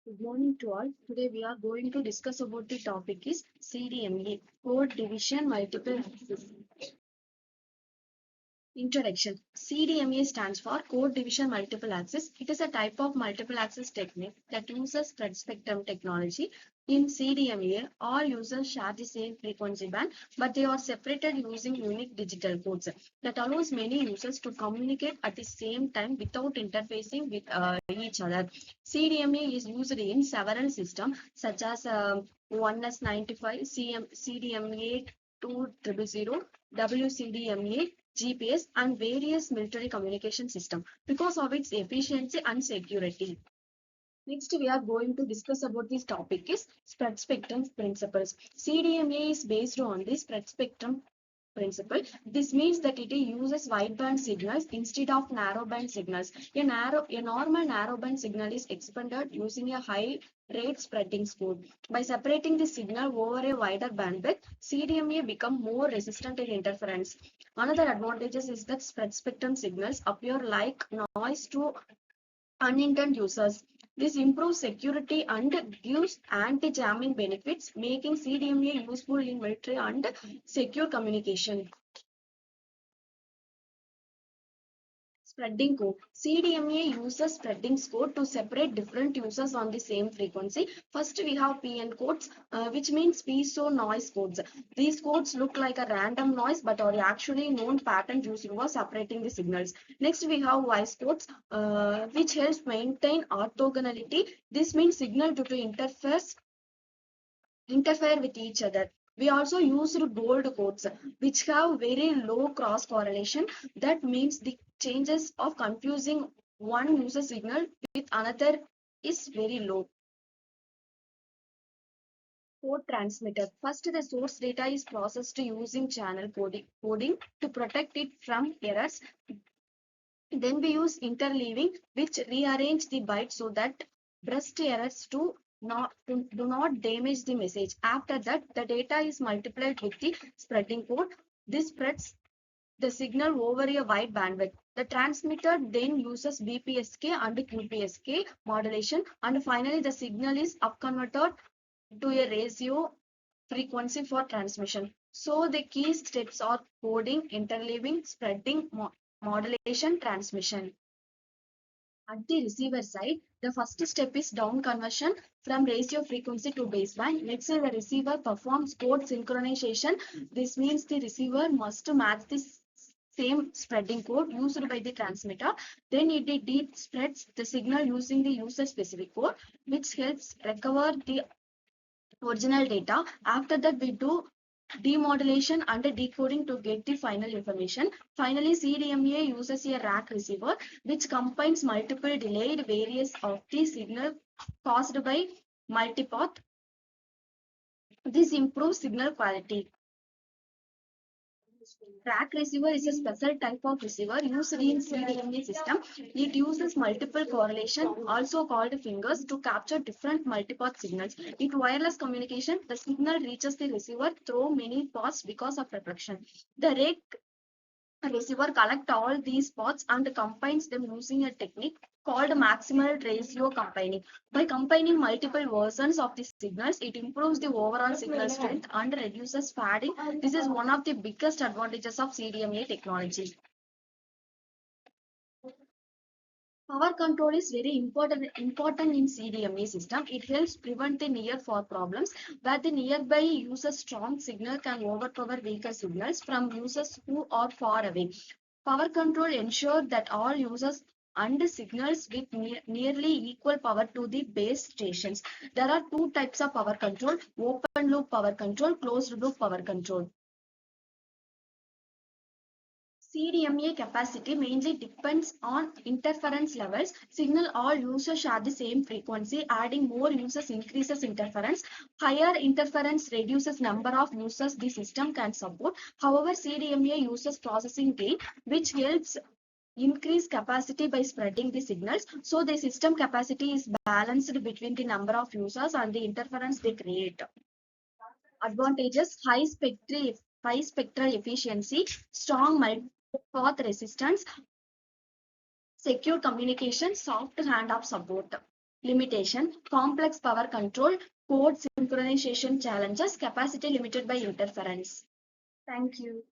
Good morning to all. Today we are going to discuss about the topic is CDMA, Code Division Multiple Access. Introduction. CDMA stands for Code Division Multiple Access. It is a type of multiple access technique that uses spread spectrum technology. In CDMA, all users share the same frequency band, but they are separated using unique digital codes that allows many users to communicate at the same time without interfacing with each other. CDMA is used in several systems such as 1S95, CDMA 2000, WCDMA, GPS, and various military communication systems because of its efficiency and security. Next, we are going to discuss about this topic is spread spectrum principles. CDMA is based on the spread spectrum principle. This means that it uses wideband signals instead of narrowband signals. A normal narrowband signal is expanded using a high rate spreading code. By separating the signal over a wider bandwidth, CDMA become more resistant to interference. Another advantage is that spread spectrum signals appear like noise to unintended users. This improves security and gives anti-jamming benefits, making CDMA useful in military and secure communication. Spreading code. CDMA uses spreading code to separate different users on the same frequency. First, we have PN codes, which means piezo noise codes. These codes look like a random noise but are actually known patterns used for separating the signals. Next, we have voice codes, which helps maintain orthogonality. This means signal due to interfere with each other. We also use gold codes, which have very low cross correlation. That means the changes of confusing one user signal with another is very low. Code transmitter. First, the source data is processed using channel coding to protect it from errors. Then we use interleaving, which rearrange the bytes so that burst errors do not damage the message. After that, the data is multiplied with the spreading code. This spreads the signal over a wide bandwidth. The transmitter then uses BPSK and QPSK modulation, and finally the signal is upconverted to a ratio frequency for transmission. So the key steps are coding, interleaving, spreading, modulation, transmission. At the receiver side, the first step is down conversion from ratio frequency to baseband. Next, the receiver performs code synchronization. This means the receiver must match the same spreading code used by the transmitter. Then it deep spreads the signal using the user specific code, which helps recover the original data. After that, we do demodulation and decoding to get the final information. Finally, CDMA uses a rack receiver, which combines multiple delayed various of the signal caused by multipath. This improves signal quality. Rack receiver is a special type of receiver used in CDMA system. It uses multiple correlation, also called fingers, to capture different multipath signals. In wireless communication, the signal reaches the receiver through many paths because of reflection. The receiver collects all these paths and combines them using a technique called maximal ratio combining. By combining multiple versions of the signals, it improves the overall signal strength and reduces fading. This is one of the biggest advantages of CDMA technology. Power control is very important in CDMA system. It helps prevent the near fall problems where the nearby user's strong signal can overpower weaker signals from users who are far away. Power control ensures that all users and signals with nearly equal power to the base stations. There are two types of power control: open loop power control, closed loop power control. CDMA capacity mainly depends on interference levels. Signal all users share the same frequency. Adding more users increases interference. Higher interference reduces number of users the system can support. However, CDMA uses processing gain, which helps increase capacity by spreading the signals. So the system capacity is balanced between the number of users and the interference they create. Advantages: high spectral efficiency, strong multi-path resistance, secure communication, soft handoff support. limitation, complex power control, code synchronization challenges, capacity limited by interference. Thank you.